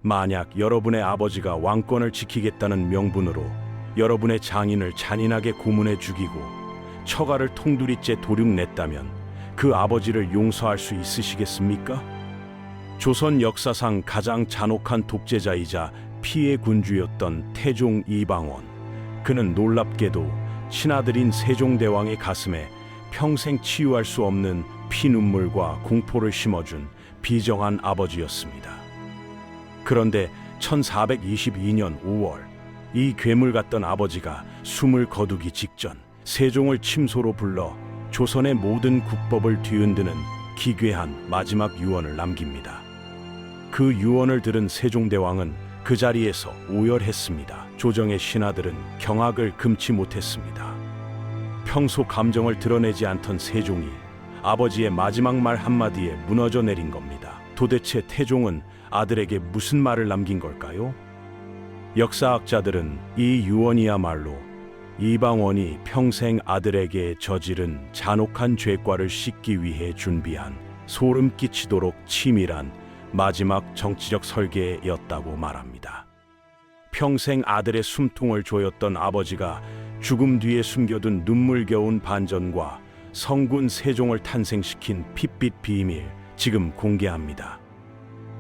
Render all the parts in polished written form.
만약 여러분의 아버지가 왕권을 지키겠다는 명분으로 여러분의 장인을 잔인하게 고문해 죽이고 처가를 통두리째 도륙냈다면 그 아버지를 용서할 수 있으시겠습니까? 조선 역사상 가장 잔혹한 독재자이자 피해 군주였던 태종 이방원. 그는 놀랍게도 친아들인 세종대왕의 가슴에 평생 치유할 수 없는 피눈물과 공포를 심어준 비정한 아버지였습니다. 그런데 1422년 5월 이 괴물 같던 아버지가 숨을 거두기 직전 세종을 침소로 불러 조선의 모든 국법을 뒤흔드는 기괴한 마지막 유언을 남깁니다. 그 유언을 들은 세종대왕은 그 자리에서 오열했습니다. 조정의 신하들은 경악을 금치 못했습니다. 평소 감정을 드러내지 않던 세종이 아버지의 마지막 말 한마디에 무너져 내린 겁니다. 도대체 태종은 아들에게 무슨 말을 남긴 걸까요? 역사학자들은 이 유언이야말로 이방원이 평생 아들에게 저지른 잔혹한 죄과를 씻기 위해 준비한 소름 끼치도록 치밀한 마지막 정치적 설계였다고 말합니다. 평생 아들의 숨통을 조였던 아버지가 죽음 뒤에 숨겨둔 눈물겨운 반전과 성군 세종을 탄생시킨 핏빛 비밀, 지금 공개합니다.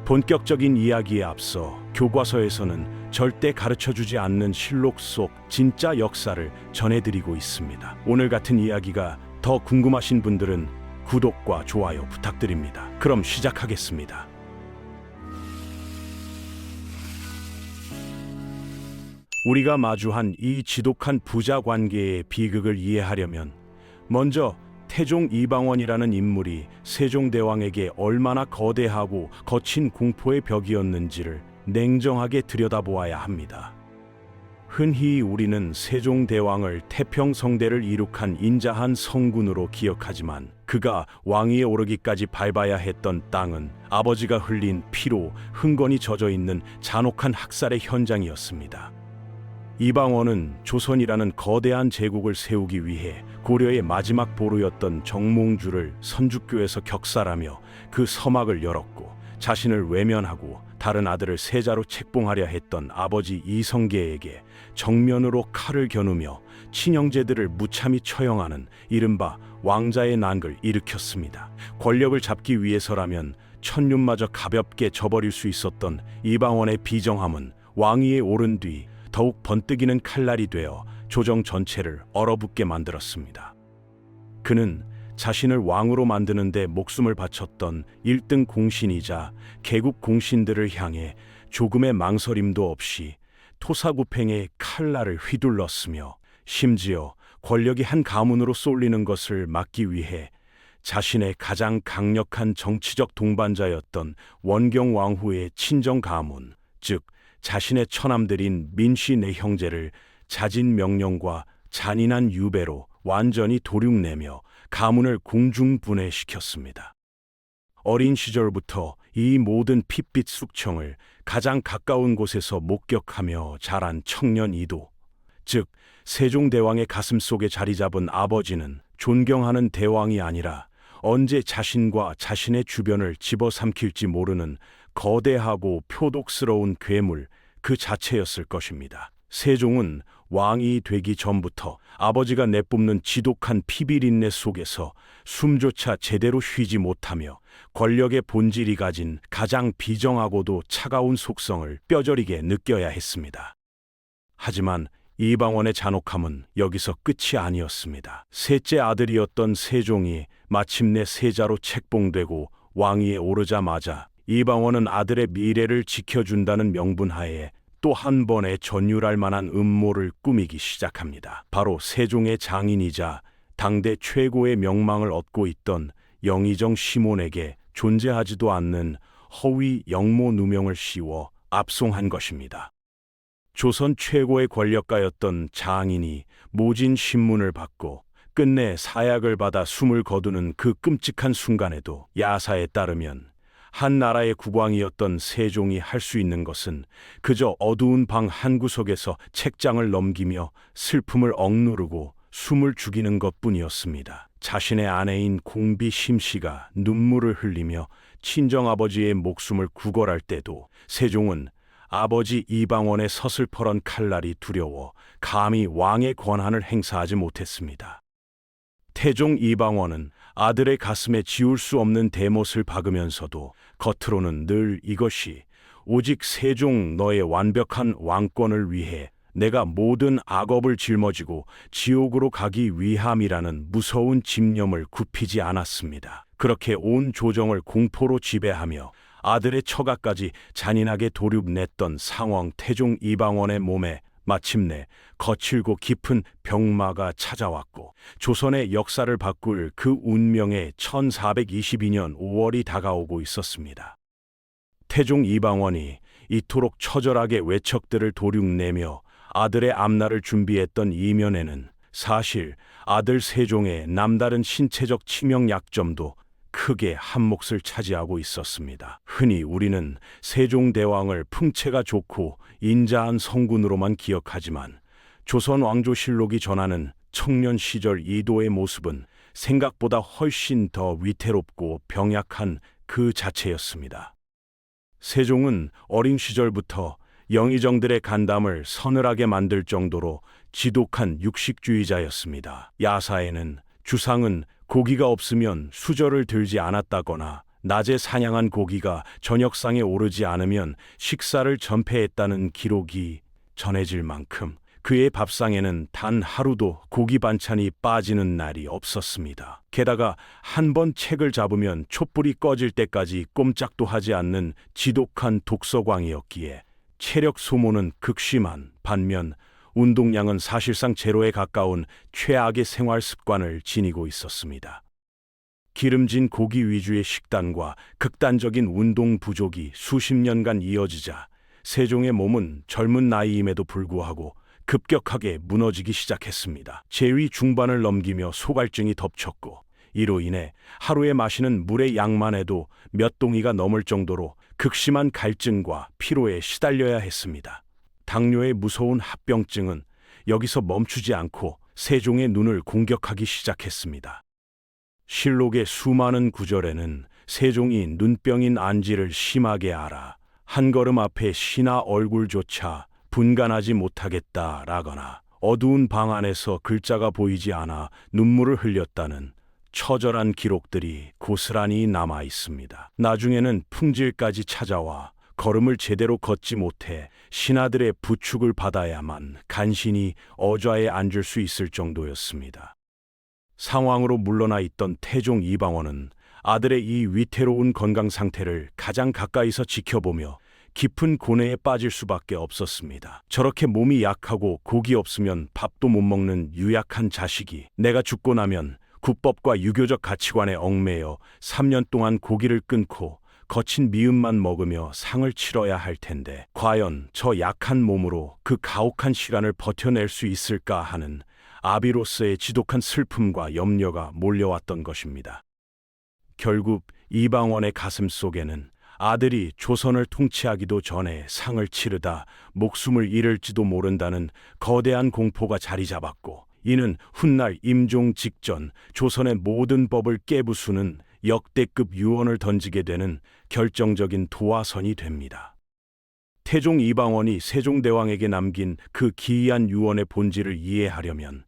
본격적인 이야기에 앞서 교과서에서는 절대 가르쳐주지 않는 실록 속 진짜 역사를 전해드리고 있습니다. 오늘 같은 이야기가 더 궁금하신 분들은 구독과 좋아요 부탁드립니다. 그럼 시작하겠습니다. 우리가 마주한 이 지독한 부자 관계의 비극을 이해하려면 먼저 태종 이방원이라는 인물이 세종대왕에게 얼마나 거대하고 거친 공포의 벽이었는지를 냉정하게 들여다보아야 합니다. 흔히 우리는 세종대왕을 태평성대를 이룩한 인자한 성군으로 기억하지만 그가 왕위에 오르기까지 밟아야 했던 땅은 아버지가 흘린 피로 흥건히 젖어 있는 잔혹한 학살의 현장이었습니다. 이방원은 조선이라는 거대한 제국을 세우기 위해 고려의 마지막 보루였던 정몽주를 선주교에서 격살하며 그 서막을 열었고 자신을 외면하고 다른 아들을 세자로 책봉하려 했던 아버지 이성계에게 정면으로 칼을 겨누며 친형제들을 무참히 처형하는 이른바 왕자의 난을 일으켰습니다. 권력을 잡기 위해서라면 천륜마저 가볍게 저버릴 수 있었던 이방원의 비정함은 왕위에 오른 뒤 더욱 번뜩이는 칼날이 되어 조정 전체를 얼어붙게 만들었습니다. 그는 자신을 왕으로 만드는 데 목숨을 바쳤던 1등 공신이자 개국 공신들을 향해 조금의 망설임도 없이 토사구팽의 칼날을 휘둘렀으며 심지어 권력이 한 가문으로 쏠리는 것을 막기 위해 자신의 가장 강력한 정치적 동반자였던 원경왕후의 친정 가문, 즉 자신의 처남들인 민씨 네 형제를 자진 명령과 잔인한 유배로 완전히 도륙내며 가문을 공중분해시켰습니다. 어린 시절부터 이 모든 핏빛 숙청을 가장 가까운 곳에서 목격하며 자란 청년 이도, 즉 세종대왕의 가슴속에 자리 잡은 아버지는 존경하는 대왕이 아니라 언제 자신과 자신의 주변을 집어삼킬지 모르는 거대하고 표독스러운 괴물 그 자체였을 것입니다. 세종은 왕이 되기 전부터 아버지가 내뿜는 지독한 피비린내 속에서 숨조차 제대로 쉬지 못하며 권력의 본질이 가진 가장 비정하고도 차가운 속성을 뼈저리게 느껴야 했습니다. 하지만 이방원의 잔혹함은 여기서 끝이 아니었습니다. 셋째 아들이었던 세종이 마침내 세자로 책봉되고 왕위에 오르자마자 이방원은 아들의 미래를 지켜준다는 명분하에 또 한 번의 전율할 만한 음모를 꾸미기 시작합니다. 바로 세종의 장인이자 당대 최고의 명망을 얻고 있던 영의정 시몬에게 존재하지도 않는 허위 영모 누명을 씌워 압송한 것입니다. 조선 최고의 권력가였던 장인이 모진 신문을 받고 끝내 사약을 받아 숨을 거두는 그 끔찍한 순간에도 야사에 따르면 한 나라의 국왕이었던 세종이 할 수 있는 것은 그저 어두운 방 한구석에서 책장을 넘기며 슬픔을 억누르고 숨을 죽이는 것뿐이었습니다. 자신의 아내인 공비 심씨가 눈물을 흘리며 친정아버지의 목숨을 구걸할 때도 세종은 아버지 이방원의 서슬퍼런 칼날이 두려워 감히 왕의 권한을 행사하지 못했습니다. 태종 이방원은 아들의 가슴에 지울 수 없는 대못을 박으면서도 겉으로는 늘 이것이 오직 세종 너의 완벽한 왕권을 위해 내가 모든 악업을 짊어지고 지옥으로 가기 위함이라는 무서운 집념을 굽히지 않았습니다. 그렇게 온 조정을 공포로 지배하며 아들의 처가까지 잔인하게 도륙냈던 상왕 태종 이방원의 몸에 마침내 거칠고 깊은 병마가 찾아왔고 조선의 역사를 바꿀 그 운명의 1422년 5월이 다가오고 있었습니다. 태종 이방원이 이토록 처절하게 외척들을 도륙내며 아들의 앞날을 준비했던 이면에는 사실 아들 세종의 남다른 신체적 치명 약점도 크게 한 몫을 차지하고 있었습니다. 흔히 우리는 세종대왕을 풍채가 좋고 인자한 성군으로만 기억하지만 조선 왕조실록이 전하는 청년 시절 이도의 모습은 생각보다 훨씬 더 위태롭고 병약한 그 자체였습니다. 세종은 어린 시절부터 영의정들의 간담을 서늘하게 만들 정도로 지독한 육식주의자였습니다. 야사에는 주상은 고기가 없으면 수저를 들지 않았다거나 낮에 사냥한 고기가 저녁상에 오르지 않으면 식사를 전폐했다는 기록이 전해질 만큼 그의 밥상에는 단 하루도 고기 반찬이 빠지는 날이 없었습니다. 게다가 한 번 책을 잡으면 촛불이 꺼질 때까지 꼼짝도 하지 않는 지독한 독서광이었기에 체력 소모는 극심한 반면 운동량은 사실상 제로에 가까운 최악의 생활 습관을 지니고 있었습니다. 기름진 고기 위주의 식단과 극단적인 운동 부족이 수십 년간 이어지자 세종의 몸은 젊은 나이임에도 불구하고 급격하게 무너지기 시작했습니다. 재위 중반을 넘기며 소갈증이 덮쳤고 이로 인해 하루에 마시는 물의 양만 해도 몇 동이가 넘을 정도로 극심한 갈증과 피로에 시달려야 했습니다. 당뇨의 무서운 합병증은 여기서 멈추지 않고 세종의 눈을 공격하기 시작했습니다. 실록의 수많은 구절에는 세종이 눈병인 안지를 심하게 알아 한 걸음 앞에 신하 얼굴조차 분간하지 못하겠다라거나 어두운 방 안에서 글자가 보이지 않아 눈물을 흘렸다는 처절한 기록들이 고스란히 남아 있습니다. 나중에는 풍질까지 찾아와 걸음을 제대로 걷지 못해 신하들의 부축을 받아야만 간신히 어좌에 앉을 수 있을 정도였습니다. 상왕으로 물러나 있던 태종 이방원은 아들의 이 위태로운 건강 상태를 가장 가까이서 지켜보며 깊은 고뇌에 빠질 수밖에 없었습니다. 저렇게 몸이 약하고 고기 없으면 밥도 못 먹는 유약한 자식이 내가 죽고 나면 국법과 유교적 가치관에 얽매여 3년 동안 고기를 끊고 거친 미음만 먹으며 상을 치러야 할 텐데 과연 저 약한 몸으로 그 가혹한 시간을 버텨낼 수 있을까 하는 아비로서의 지독한 슬픔과 염려가 몰려왔던 것입니다. 결국 이방원의 가슴 속에는 아들이 조선을 통치하기도 전에 상을 치르다 목숨을 잃을지도 모른다는 거대한 공포가 자리 잡았고 이는 훗날 임종 직전 조선의 모든 법을 깨부수는 역대급 유언을 던지게 되는 결정적인 도화선이 됩니다. 태종 이방원이 세종대왕에게 남긴 그 기이한 유언의 본질을 이해하려면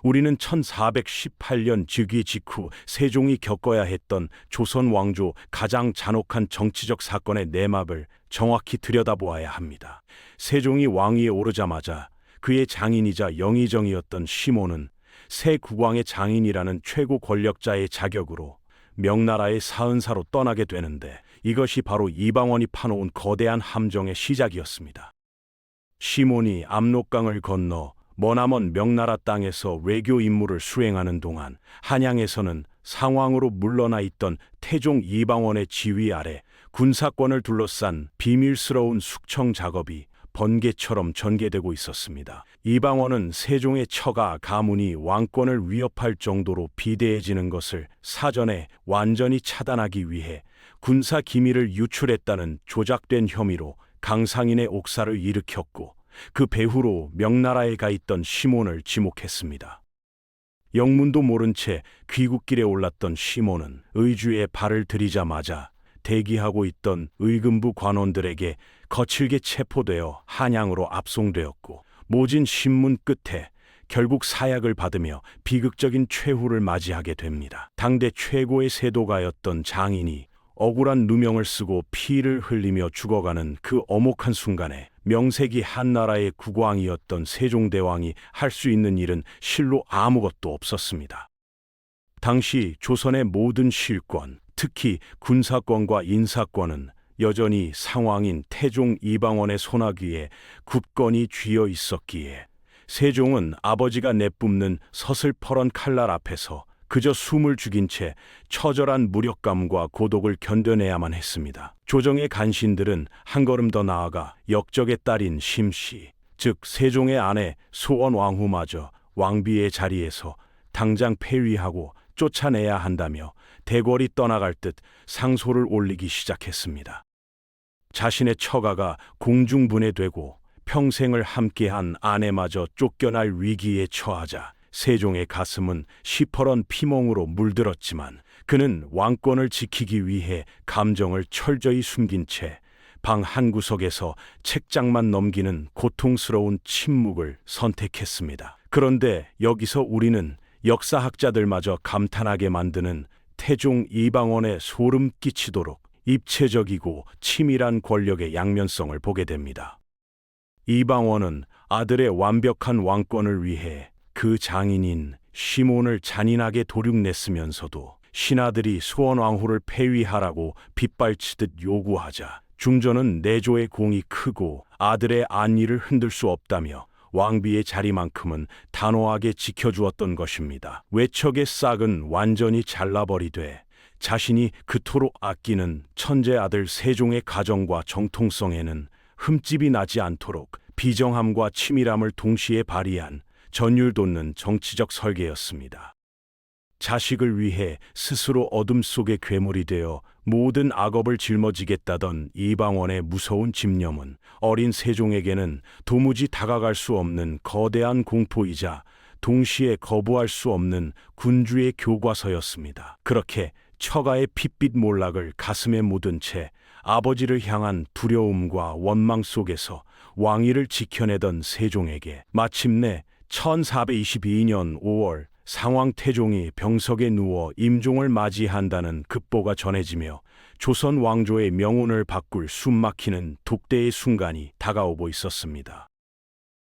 우리는 1418년 즉위 직후 세종이 겪어야 했던 조선 왕조 가장 잔혹한 정치적 사건의 내막을 정확히 들여다보아야 합니다. 세종이 왕위에 오르자마자 그의 장인이자 영의정이었던 시몬은 새 국왕의 장인이라는 최고 권력자의 자격으로 명나라의 사은사로 떠나게 되는데 이것이 바로 이방원이 파놓은 거대한 함정의 시작이었습니다. 시몬이 압록강을 건너 머나먼 명나라 땅에서 외교 임무를 수행하는 동안 한양에서는 상왕으로 물러나 있던 태종 이방원의 지휘 아래 군사권을 둘러싼 비밀스러운 숙청 작업이 번개처럼 전개되고 있었습니다. 이방원은 세종의 처가 가문이 왕권을 위협할 정도로 비대해지는 것을 사전에 완전히 차단하기 위해 군사 기밀을 유출했다는 조작된 혐의로 강상인의 옥사를 일으켰고 그 배후로 명나라에 가 있던 시몬을 지목했습니다. 영문도 모른 채 귀국길에 올랐던 시몬은 의주에 발을 들이자마자 대기하고 있던 의금부 관원들에게 거칠게 체포되어 한양으로 압송되었고 모진 신문 끝에 결국 사약을 받으며 비극적인 최후를 맞이하게 됩니다. 당대 최고의 세도가였던 장인이 억울한 누명을 쓰고 피를 흘리며 죽어가는 그 엄혹한 순간에 명색이 한나라의 국왕이었던 세종대왕이 할 수 있는 일은 실로 아무것도 없었습니다. 당시 조선의 모든 실권, 특히 군사권과 인사권은 여전히 상왕인 태종 이방원의 손아귀에 굳건히 쥐어 있었기에 세종은 아버지가 내뿜는 서슬퍼런 칼날 앞에서 그저 숨을 죽인 채 처절한 무력감과 고독을 견뎌내야만 했습니다. 조정의 간신들은 한 걸음 더 나아가 역적의 딸인 심씨, 즉 세종의 아내 수원왕후마저 왕비의 자리에서 당장 폐위하고 쫓아내야 한다며 대궐이 떠나갈 듯 상소를 올리기 시작했습니다. 자신의 처가가 공중분해되고 평생을 함께한 아내마저 쫓겨날 위기에 처하자 세종의 가슴은 시퍼런 피멍으로 물들었지만 그는 왕권을 지키기 위해 감정을 철저히 숨긴 채 방 한구석에서 책장만 넘기는 고통스러운 침묵을 선택했습니다. 그런데 여기서 우리는 역사학자들마저 감탄하게 만드는 태종 이방원의 소름 끼치도록 입체적이고 치밀한 권력의 양면성을 보게 됩니다. 이방원은 아들의 완벽한 왕권을 위해 그 장인인 시몬을 잔인하게 도륙냈으면서도 신하들이 수원왕후를 폐위하라고 빗발치듯 요구하자 중전은 내조의 공이 크고 아들의 안위를 흔들 수 없다며 왕비의 자리만큼은 단호하게 지켜주었던 것입니다. 외척의 싹은 완전히 잘라버리되 자신이 그토록 아끼는 천재 아들 세종의 가정과 정통성에는 흠집이 나지 않도록 비정함과 치밀함을 동시에 발휘한 전율 돋는 정치적 설계였습니다. 자식을 위해 스스로 어둠 속의 괴물이 되어 모든 악업을 짊어지겠다던 이방원의 무서운 집념은 어린 세종에게는 도무지 다가갈 수 없는 거대한 공포이자 동시에 거부할 수 없는 군주의 교과서였습니다. 그렇게 처가의 핏빛 몰락을 가슴에 묻은 채 아버지를 향한 두려움과 원망 속에서 왕위를 지켜내던 세종에게 마침내 1422년 5월 상왕 태종이 병석에 누워 임종을 맞이한다는 급보가 전해지며 조선 왕조의 명운을 바꿀 숨막히는 독대의 순간이 다가오고 있었습니다.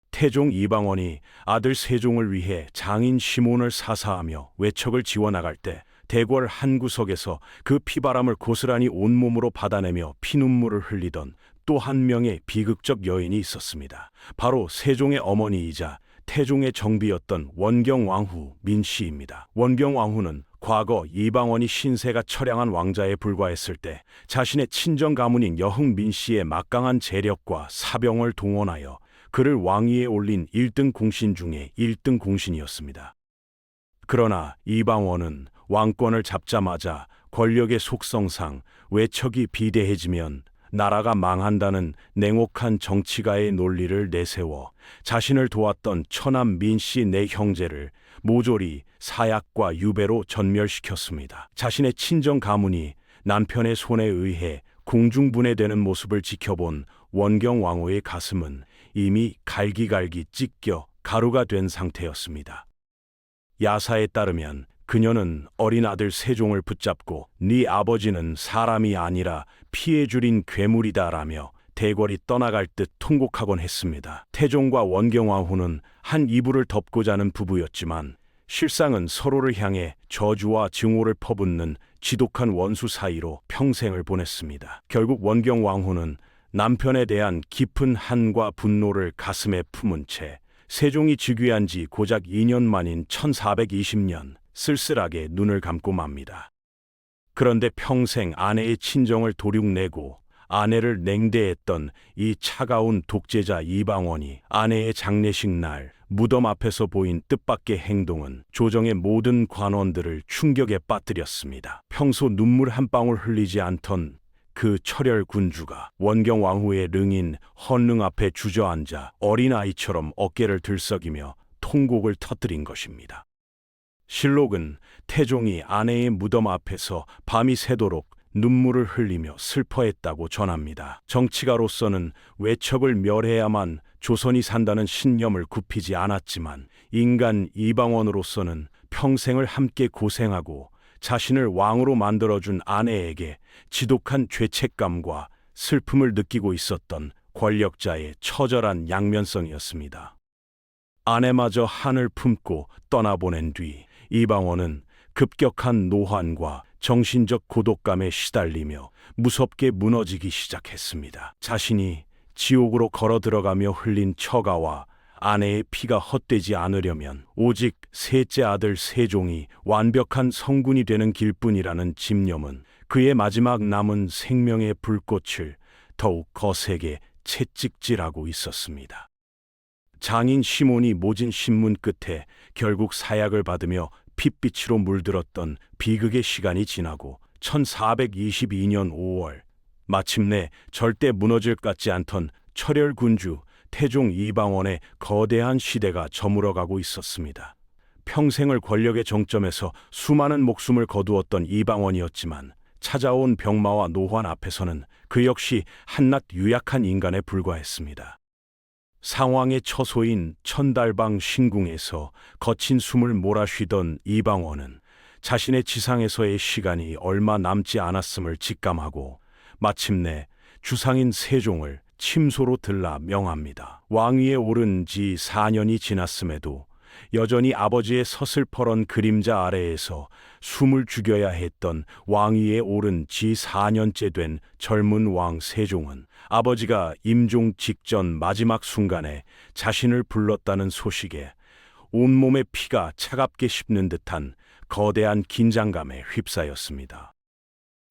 태종 이방원이 아들 세종을 위해 장인 시몬을 사사하며 외척을 지워나갈 때 대궐 한 구석에서 그 피바람을 고스란히 온몸으로 받아내며 피눈물을 흘리던 또 한 명의 비극적 여인이 있었습니다. 바로 세종의 어머니이자 태종의 정비였던 원경왕후 민씨입니다. 원경왕후는 과거 이방원이 신세가 처량한 왕자에 불과했을 때 자신의 친정 가문인 여흥 민씨의 막강한 재력과 사병을 동원하여 그를 왕위에 올린 1등 공신 중에 1등 공신이었습니다. 그러나 이방원은 왕권을 잡자마자 권력의 속성상 외척이 비대해지면 나라가 망한다는 냉혹한 정치가의 논리를 내세워 자신을 도왔던 처남 민씨 네 형제를 모조리 사약과 유배로 전멸시켰습니다. 자신의 친정 가문이 남편의 손에 의해 공중분해되는 모습을 지켜본 원경왕후의 가슴은 이미 갈기갈기 찢겨 가루가 된 상태였습니다. 야사에 따르면 그녀는 어린 아들 세종을 붙잡고 네 아버지는 사람이 아니라 피해 줄인 괴물이다라며 대궐이 떠나갈 듯 통곡하곤 했습니다. 태종과 원경왕후는 한 이불을 덮고 자는 부부였지만 실상은 서로를 향해 저주와 증오를 퍼붓는 지독한 원수 사이로 평생을 보냈습니다. 결국 원경왕후는 남편에 대한 깊은 한과 분노를 가슴에 품은 채 세종이 즉위한 지 고작 2년 만인 1420년 쓸쓸하게 눈을 감고 맙니다. 그런데 평생 아내의 친정을 도륙내고 아내를 냉대했던 이 차가운 독재자 이방원이 아내의 장례식 날 무덤 앞에서 보인 뜻밖의 행동은 조정의 모든 관원들을 충격에 빠뜨렸습니다. 평소 눈물 한 방울 흘리지 않던 그 철혈 군주가 원경왕후의 릉인 헌릉 앞에 주저앉아 어린아이처럼 어깨를 들썩이며 통곡을 터뜨린 것입니다. 실록은 태종이 아내의 무덤 앞에서 밤이 새도록 눈물을 흘리며 슬퍼했다고 전합니다. 정치가로서는 외척을 멸해야만 조선이 산다는 신념을 굽히지 않았지만 인간 이방원으로서는 평생을 함께 고생하고 자신을 왕으로 만들어준 아내에게 지독한 죄책감과 슬픔을 느끼고 있었던 권력자의 처절한 양면성이었습니다. 아내마저 한을 품고 떠나보낸 뒤 이방원은 급격한 노환과 정신적 고독감에 시달리며 무섭게 무너지기 시작했습니다. 자신이 지옥으로 걸어 들어가며 흘린 처가와 아내의 피가 헛되지 않으려면 오직 셋째 아들 세종이 완벽한 성군이 되는 길뿐이라는 집념은 그의 마지막 남은 생명의 불꽃을 더욱 거세게 채찍질하고 있었습니다. 장인 시몬이 모진 신문 끝에 결국 사약을 받으며 핏빛으로 물들었던 비극의 시간이 지나고 1422년 5월 마침내 절대 무너질 것 같지 않던 철혈군주 태종 이방원의 거대한 시대가 저물어가고 있었습니다. 평생을 권력의 정점에서 수많은 목숨을 거두었던 이방원이었지만 찾아온 병마와 노환 앞에서는 그 역시 한낱 유약한 인간에 불과했습니다. 상왕의 처소인 천달방 신궁에서 거친 숨을 몰아쉬던 이방원은 자신의 지상에서의 시간이 얼마 남지 않았음을 직감하고 마침내 주상인 세종을 침소로 들라 명합니다. 왕위에 오른 지 4년이 지났음에도 여전히 아버지의 서슬퍼런 그림자 아래에서 숨을 죽여야 했던 왕위에 오른 지 4년째 된 젊은 왕 세종은 아버지가 임종 직전 마지막 순간에 자신을 불렀다는 소식에 온몸의 피가 차갑게 식는 듯한 거대한 긴장감에 휩싸였습니다.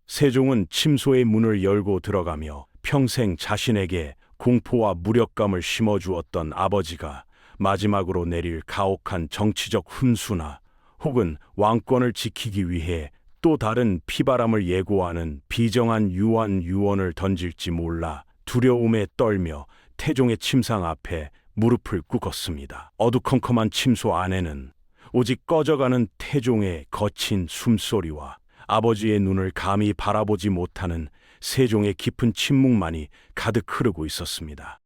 세종은 침소의 문을 열고 들어가며 평생 자신에게 공포와 무력감을 심어주었던 아버지가 마지막으로 내릴 가혹한 정치적 훈수나 혹은 왕권을 지키기 위해 또 다른 피바람을 예고하는 비정한 유언을 던질지 몰라 두려움에 떨며 태종의 침상 앞에 무릎을 꿇었습니다. 어두컴컴한 침소 안에는 오직 꺼져가는 태종의 거친 숨소리와 아버지의 눈을 감히 바라보지 못하는 세종의 깊은 침묵만이 가득 흐르고 있었습니다.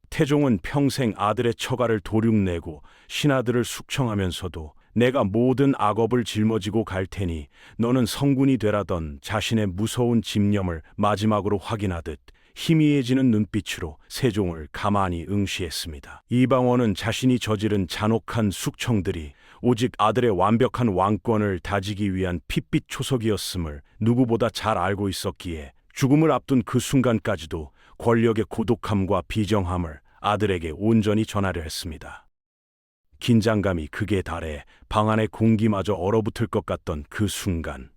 태종은 평생 아들의 처가를 도륙내고 신하들을 숙청하면서도 내가 모든 악업을 짊어지고 갈 테니 너는 성군이 되라던 자신의 무서운 집념을 마지막으로 확인하듯 희미해지는 눈빛으로 세종을 가만히 응시했습니다. 이방원은 자신이 저지른 잔혹한 숙청들이 오직 아들의 완벽한 왕권을 다지기 위한 핏빛 초석이었음을 누구보다 잘 알고 있었기에 죽음을 앞둔 그 순간까지도 권력의 고독함과 비정함을 아들에게 온전히 전하려 했습니다. 긴장감이 극에 달해 방 안의 공기마저 얼어붙을 것 같던 그 순간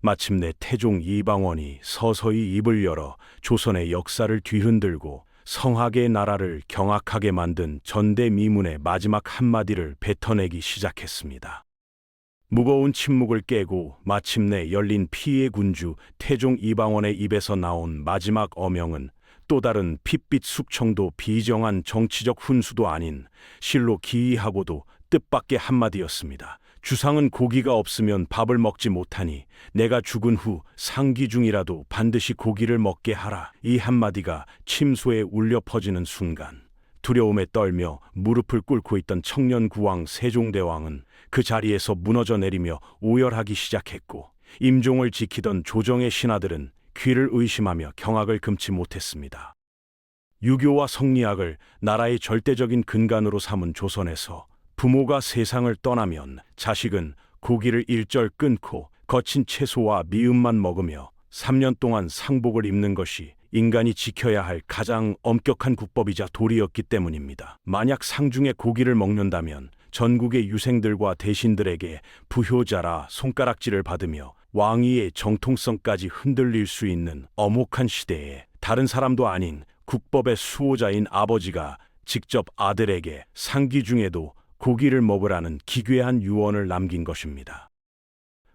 마침내 태종 이방원이 서서히 입을 열어 조선의 역사를 뒤흔들고 성학의 나라를 경악하게 만든 전대미문의 마지막 한마디를 뱉어내기 시작했습니다. 무거운 침묵을 깨고 마침내 열린 피의 군주 태종 이방원의 입에서 나온 마지막 어명은 또 다른 핏빛 숙청도 비정한 정치적 훈수도 아닌 실로 기이하고도 뜻밖의 한마디였습니다. 주상은 고기가 없으면 밥을 먹지 못하니 내가 죽은 후 상기 중이라도 반드시 고기를 먹게 하라. 이 한마디가 침소에 울려 퍼지는 순간 두려움에 떨며 무릎을 꿇고 있던 청년 구왕 세종대왕은 그 자리에서 무너져 내리며 오열하기 시작했고 임종을 지키던 조정의 신하들은 귀를 의심하며 경악을 금치 못했습니다. 유교와 성리학을 나라의 절대적인 근간으로 삼은 조선에서 부모가 세상을 떠나면 자식은 고기를 일절 끊고 거친 채소와 미음만 먹으며 3년 동안 상복을 입는 것이 인간이 지켜야 할 가장 엄격한 국법이자 도리였기 때문입니다. 만약 상중에 고기를 먹는다면 전국의 유생들과 대신들에게 부효자라 손가락질을 받으며 왕위의 정통성까지 흔들릴 수 있는 엄혹한 시대에 다른 사람도 아닌 국법의 수호자인 아버지가 직접 아들에게 상기 중에도 고기를 먹으라는 기괴한 유언을 남긴 것입니다.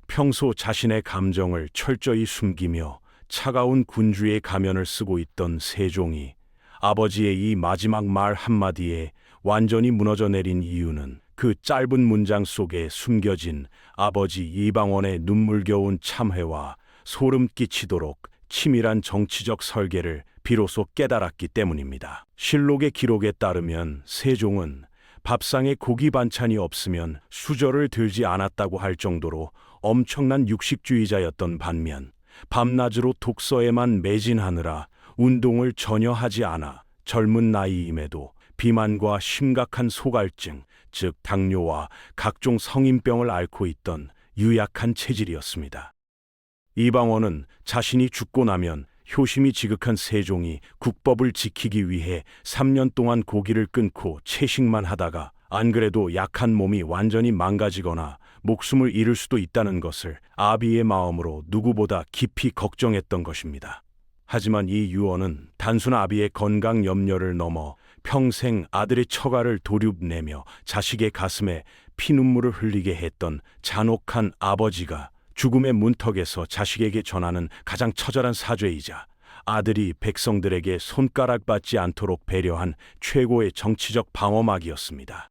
평소 자신의 감정을 철저히 숨기며 차가운 군주의 가면을 쓰고 있던 세종이 아버지의 이 마지막 말 한마디에 완전히 무너져 내린 이유는 그 짧은 문장 속에 숨겨진 아버지 이방원의 눈물겨운 참회와 소름 끼치도록 치밀한 정치적 설계를 비로소 깨달았기 때문입니다. 실록의 기록에 따르면 세종은 밥상에 고기 반찬이 없으면 수저를 들지 않았다고 할 정도로 엄청난 육식주의자였던 반면 밤낮으로 독서에만 매진하느라 운동을 전혀 하지 않아 젊은 나이임에도 비만과 심각한 소갈증, 즉 당뇨와 각종 성인병을 앓고 있던 유약한 체질이었습니다. 이방원은 자신이 죽고 나면 효심이 지극한 세종이 국법을 지키기 위해 3년 동안 고기를 끊고 채식만 하다가 안 그래도 약한 몸이 완전히 망가지거나 목숨을 잃을 수도 있다는 것을 아비의 마음으로 누구보다 깊이 걱정했던 것입니다. 하지만 이 유언은 단순 아비의 건강 염려를 넘어 평생 아들의 처가를 도륙내며 자식의 가슴에 피눈물을 흘리게 했던 잔혹한 아버지가 죽음의 문턱에서 자식에게 전하는 가장 처절한 사죄이자 아들이 백성들에게 손가락 받지 않도록 배려한 최고의 정치적 방어막이었습니다.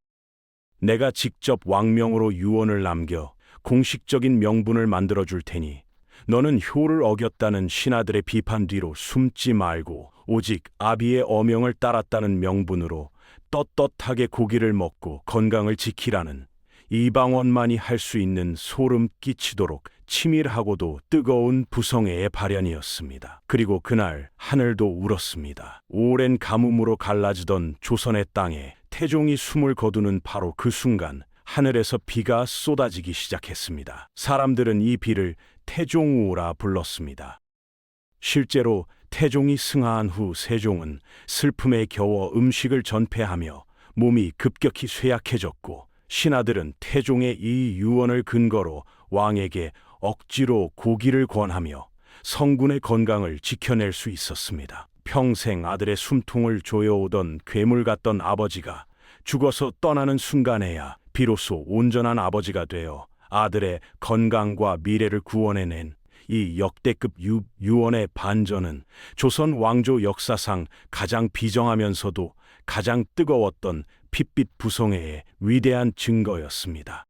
내가 직접 왕명으로 유언을 남겨 공식적인 명분을 만들어 줄 테니 너는 효를 어겼다는 신하들의 비판 뒤로 숨지 말고 오직 아비의 어명을 따랐다는 명분으로 떳떳하게 고기를 먹고 건강을 지키라는 이방원만이 할 수 있는 소름 끼치도록 치밀하고도 뜨거운 부성애의 발현이었습니다. 그리고 그날 하늘도 울었습니다. 오랜 가뭄으로 갈라지던 조선의 땅에 태종이 숨을 거두는 바로 그 순간 하늘에서 비가 쏟아지기 시작했습니다. 사람들은 이 비를 태종우라 불렀습니다. 실제로 태종이 승하한 후 세종은 슬픔에 겨워 음식을 전폐하며 몸이 급격히 쇠약해졌고 신하들은 태종의 이 유언을 근거로 왕에게 억지로 고기를 권하며 성군의 건강을 지켜낼 수 있었습니다. 평생 아들의 숨통을 조여오던 괴물 같던 아버지가 죽어서 떠나는 순간에야 비로소 온전한 아버지가 되어 아들의 건강과 미래를 구원해낸 이 역대급 유언의 반전은 조선 왕조 역사상 가장 비정하면서도 가장 뜨거웠던 핏빛 부성애의 위대한 증거였습니다.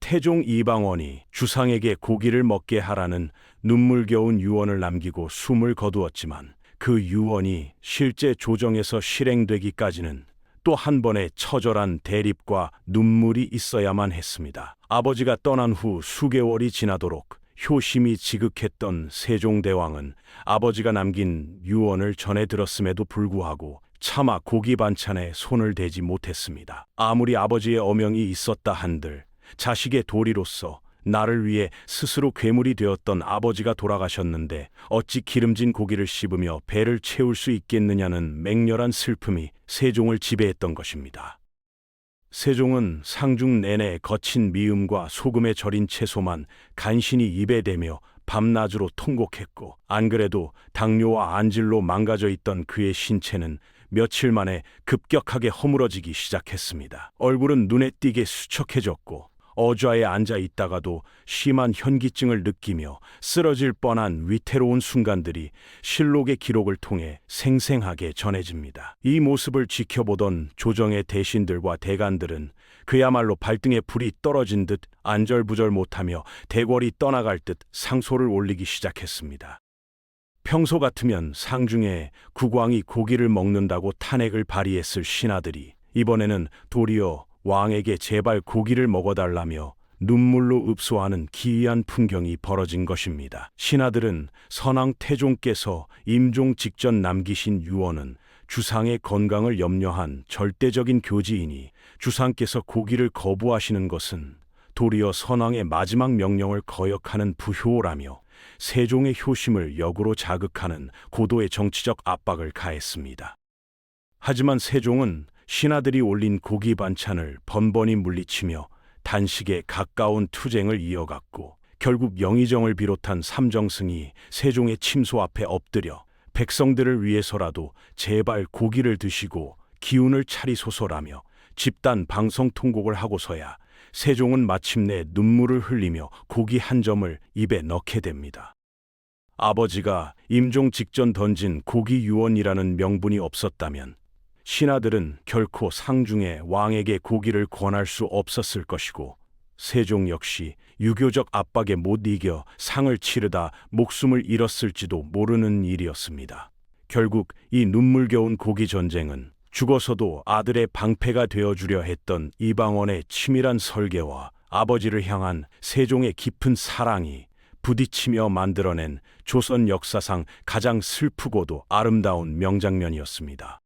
태종 이방원이 주상에게 고기를 먹게 하라는 눈물겨운 유언을 남기고 숨을 거두었지만 그 유언이 실제 조정에서 실행되기까지는 또 한 번의 처절한 대립과 눈물이 있어야만 했습니다. 아버지가 떠난 후 수개월이 지나도록 효심이 지극했던 세종대왕은 아버지가 남긴 유언을 전해 들었음에도 불구하고 차마 고기 반찬에 손을 대지 못했습니다. 아무리 아버지의 어명이 있었다 한들 자식의 도리로서 나를 위해 스스로 괴물이 되었던 아버지가 돌아가셨는데 어찌 기름진 고기를 씹으며 배를 채울 수 있겠느냐는 맹렬한 슬픔이 세종을 지배했던 것입니다. 세종은 상중 내내 거친 미음과 소금에 절인 채소만 간신히 입에 대며 밤낮으로 통곡했고 안 그래도 당뇨와 안질로 망가져 있던 그의 신체는 며칠 만에 급격하게 허물어지기 시작했습니다. 얼굴은 눈에 띄게 수척해졌고 어좌에 앉아 있다가도 심한 현기증을 느끼며 쓰러질 뻔한 위태로운 순간들이 실록의 기록을 통해 생생하게 전해집니다. 이 모습을 지켜보던 조정의 대신들과 대간들은 그야말로 발등에 불이 떨어진 듯 안절부절 못하며 대궐이 떠나갈 듯 상소를 올리기 시작했습니다. 평소 같으면 상중에 국왕이 고기를 먹는다고 탄핵을 발의했을 신하들이 이번에는 도리어 왕에게 제발 고기를 먹어달라며 눈물로 읍소하는 기이한 풍경이 벌어진 것입니다. 신하들은 선왕 태종께서 임종 직전 남기신 유언은 주상의 건강을 염려한 절대적인 교지이니 주상께서 고기를 거부하시는 것은 도리어 선왕의 마지막 명령을 거역하는 부효라며 세종의 효심을 역으로 자극하는 고도의 정치적 압박을 가했습니다. 하지만 세종은 신하들이 올린 고기 반찬을 번번이 물리치며 단식에 가까운 투쟁을 이어갔고 결국 영의정을 비롯한 삼정승이 세종의 침소 앞에 엎드려 백성들을 위해서라도 제발 고기를 드시고 기운을 차리소서라며 집단 방송 통곡을 하고서야 세종은 마침내 눈물을 흘리며 고기 한 점을 입에 넣게 됩니다. 아버지가 임종 직전 던진 고기 유언이라는 명분이 없었다면 신하들은 결코 상중에 왕에게 고기를 권할 수 없었을 것이고 세종 역시 유교적 압박에 못 이겨 상을 치르다 목숨을 잃었을지도 모르는 일이었습니다. 결국 이 눈물겨운 고기 전쟁은 죽어서도 아들의 방패가 되어주려 했던 이방원의 치밀한 설계와 아버지를 향한 세종의 깊은 사랑이 부딪히며 만들어낸 조선 역사상 가장 슬프고도 아름다운 명장면이었습니다.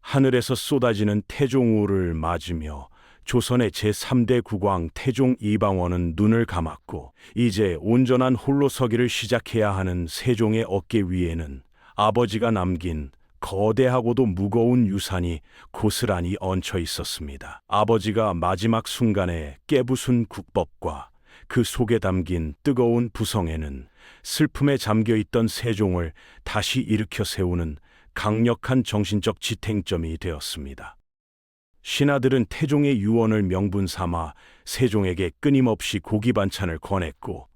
하늘에서 쏟아지는 태종우를 맞으며 조선의 제3대 국왕 태종 이방원은 눈을 감았고 이제 온전한 홀로서기를 시작해야 하는 세종의 어깨 위에는 아버지가 남긴 거대하고도 무거운 유산이 고스란히 얹혀 있었습니다. 아버지가 마지막 순간에 깨부순 국법과 그 속에 담긴 뜨거운 부성에는 슬픔에 잠겨있던 세종을 다시 일으켜 세우는 강력한 정신적 지탱점이 되었습니다. 신하들은 태종의 유언을 명분 삼아 세종에게 끊임없이 고기 반찬을 권했고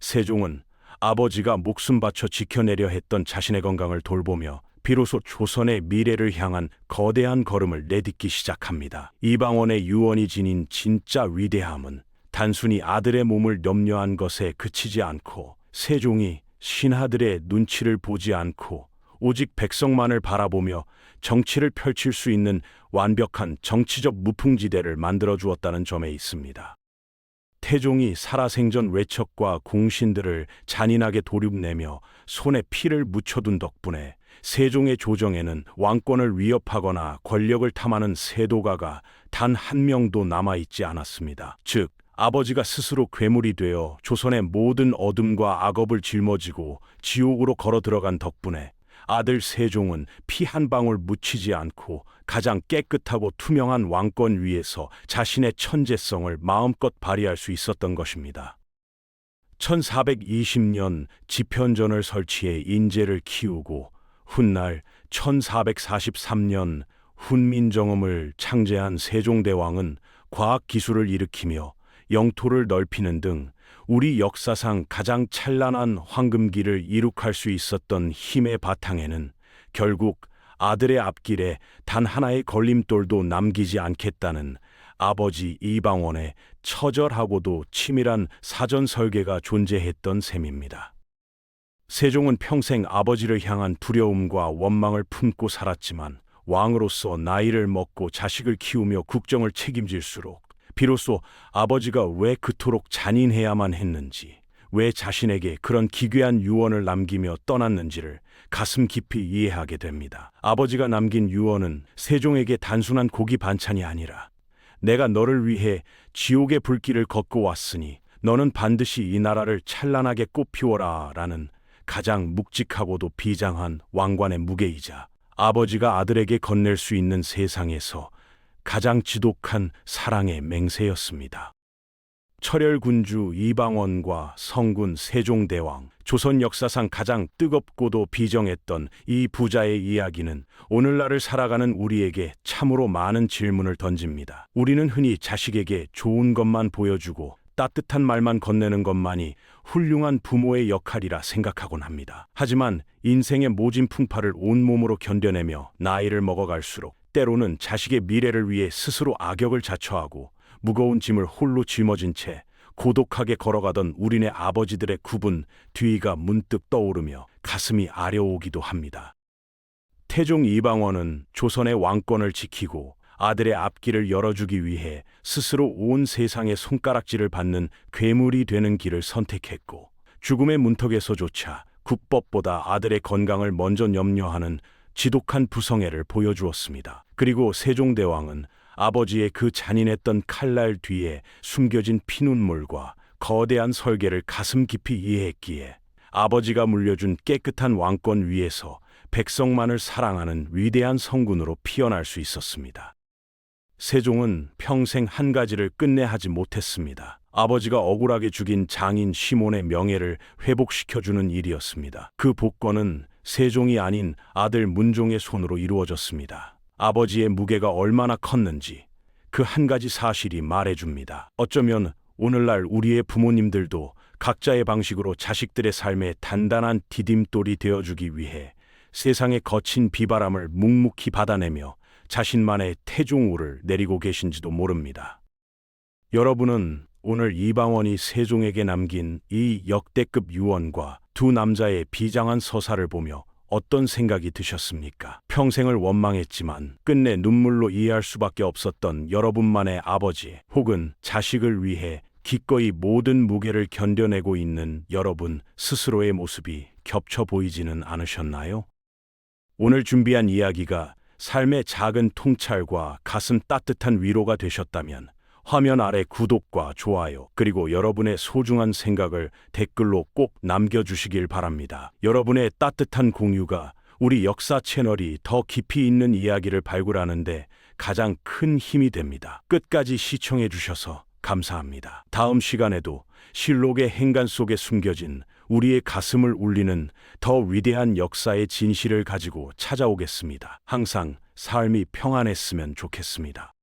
세종은 아버지가 목숨 바쳐 지켜내려 했던 자신의 건강을 돌보며 비로소 조선의 미래를 향한 거대한 걸음을 내딛기 시작합니다. 이방원의 유언이 지닌 진짜 위대함은 단순히 아들의 몸을 염려한 것에 그치지 않고 세종이 신하들의 눈치를 보지 않고 오직 백성만을 바라보며 정치를 펼칠 수 있는 완벽한 정치적 무풍지대를 만들어 주었다는 점에 있습니다. 태종이 살아생전 외척과 공신들을 잔인하게 도륙내며 손에 피를 묻혀둔 덕분에 세종의 조정에는 왕권을 위협하거나 권력을 탐하는 세도가가 단 한 명도 남아있지 않았습니다. 즉, 아버지가 스스로 괴물이 되어 조선의 모든 어둠과 악업을 짊어지고 지옥으로 걸어 들어간 덕분에 아들 세종은 피 한 방울 묻히지 않고 가장 깨끗하고 투명한 왕권 위에서 자신의 천재성을 마음껏 발휘할 수 있었던 것입니다. 1420년 집현전을 설치해 인재를 키우고 훗날 1443년 훈민정음을 창제한 세종대왕은 과학기술을 일으키며 영토를 넓히는 등 우리 역사상 가장 찬란한 황금기를 이룩할 수 있었던 힘의 바탕에는 결국 아들의 앞길에 단 하나의 걸림돌도 남기지 않겠다는 아버지 이방원의 처절하고도 치밀한 사전 설계가 존재했던 셈입니다. 세종은 평생 아버지를 향한 두려움과 원망을 품고 살았지만 왕으로서 나이를 먹고 자식을 키우며 국정을 책임질수록 비로소 아버지가 왜 그토록 잔인해야만 했는지, 왜 자신에게 그런 기괴한 유언을 남기며 떠났는지를 가슴 깊이 이해하게 됩니다. 아버지가 남긴 유언은 세종에게 단순한 고기 반찬이 아니라 내가 너를 위해 지옥의 불길을 걷고 왔으니 너는 반드시 이 나라를 찬란하게 꽃피워라 라는 가장 묵직하고도 비장한 왕관의 무게이자 아버지가 아들에게 건넬 수 있는 세상에서 가장 지독한 사랑의 맹세였습니다. 철혈군주 이방원과 성군 세종대왕, 조선 역사상 가장 뜨겁고도 비정했던 이 부자의 이야기는 오늘날을 살아가는 우리에게 참으로 많은 질문을 던집니다. 우리는 흔히 자식에게 좋은 것만 보여주고 따뜻한 말만 건네는 것만이 훌륭한 부모의 역할이라 생각하곤 합니다. 하지만 인생의 모진 풍파를 온몸으로 견뎌내며 나이를 먹어갈수록 때로는 자식의 미래를 위해 스스로 악역을 자처하고 무거운 짐을 홀로 짊어진 채 고독하게 걸어가던 우리네 아버지들의 굽은 뒤가 문득 떠오르며 가슴이 아려오기도 합니다. 태종 이방원은 조선의 왕권을 지키고 아들의 앞길을 열어주기 위해 스스로 온 세상의 손가락질을 받는 괴물이 되는 길을 선택했고 죽음의 문턱에서조차 국법보다 아들의 건강을 먼저 염려하는 지독한 부성애를 보여주었습니다. 그리고 세종대왕은 아버지의 그 잔인했던 칼날 뒤에 숨겨진 피눈물과 거대한 설계를 가슴 깊이 이해했기에 아버지가 물려준 깨끗한 왕권 위에서 백성만을 사랑하는 위대한 성군으로 피어날 수 있었습니다. 세종은 평생 한 가지를 끝내 하지 못했습니다. 아버지가 억울하게 죽인 장인 시몬의 명예를 회복시켜주는 일이었습니다. 그 복권은 세종이 아닌 아들 문종의 손으로 이루어졌습니다. 아버지의 무게가 얼마나 컸는지 그 한 가지 사실이 말해줍니다. 어쩌면 오늘날 우리의 부모님들도 각자의 방식으로 자식들의 삶에 단단한 디딤돌이 되어주기 위해 세상의 거친 비바람을 묵묵히 받아내며 자신만의 태종우를 내리고 계신지도 모릅니다. 여러분은 오늘 이방원이 세종에게 남긴 이 역대급 유언과 두 남자의 비장한 서사를 보며 어떤 생각이 드셨습니까? 평생을 원망했지만 끝내 눈물로 이해할 수밖에 없었던 여러분만의 아버지 혹은 자식을 위해 기꺼이 모든 무게를 견뎌내고 있는 여러분 스스로의 모습이 겹쳐 보이지는 않으셨나요? 오늘 준비한 이야기가 삶의 작은 통찰과 가슴 따뜻한 위로가 되셨다면 화면 아래 구독과 좋아요 그리고 여러분의 소중한 생각을 댓글로 꼭 남겨주시길 바랍니다. 여러분의 따뜻한 공유가 우리 역사 채널이 더 깊이 있는 이야기를 발굴하는 데 가장 큰 힘이 됩니다. 끝까지 시청해 주셔서 감사합니다. 다음 시간에도 실록의 행간 속에 숨겨진 우리의 가슴을 울리는 더 위대한 역사의 진실을 가지고 찾아오겠습니다. 항상 삶이 평안했으면 좋겠습니다.